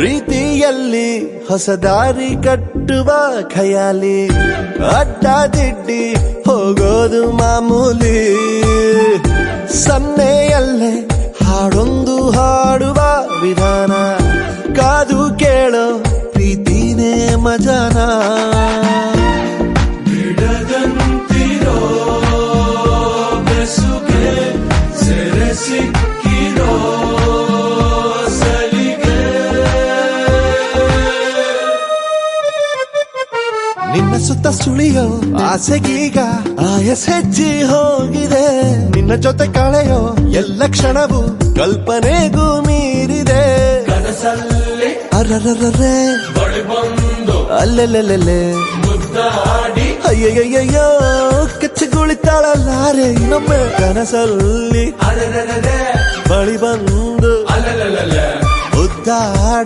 ಪ್ರೀತಿಯಲ್ಲಿ ಹೊಸ ದಾರಿ ಕಟ್ಟುವ ಖಯಾಲಿ, ಅಡ್ಡದಿಡ್ಡಿ ಹೋಗೋದು ಮಾಮೂಲಿ. ಸನ್ನೆಯಲ್ಲೇ ಹಾಡೊಂದು ಹಾಡುವ ವಿಧಾನ, ಕಾದು ಕೇಳೋ ಪ್ರೀತಿನೇ ಮಜಾನ. ಬಿಡದಂತಿರೋ ಬೆಸುಗೆ ಸೆರೆ ಸಿಕ್ಕಿರೋ ಸಲಿಗೆ. ನಿನ್ನ ಸುತ್ತ ಸುಳಿಯೋ ಆಸೆಗೀಗ ಆಯಸ್ ಹೆಚ್ಚಿ ಹೋಗಿದೆ. ನಿನ್ನ ಜೊತೆ ಕಳೆಯೋ ಎಲ್ಲ ಕ್ಷಣವು ಕಲ್ಪನೆಗೂ ಮೀರಿದೆ. ಕನಸಲ್ಲಿ ಅರರರರೆ ಬಳಿ ಬಂದು ಅಲ್ಲೆಲ್ಲೆಲ್ಲೆ ಮುದ್ದಾಡಿ ಅಯ್ಯಯ್ಯಯ್ಯೋ ಕಚ್ಚಗುಳಿತಾಳಲ್ಲಾರೆ ಇನ್ನೊಮ್ಮೆ. ಕನಸಲ್ಲಿ ಅರರರರೆ ಬಳಿ ಬಂದು ಅಲ್ಲೆಲ್ಲೆಲ್ಲೆ ಮುದ್ದಾಡಿ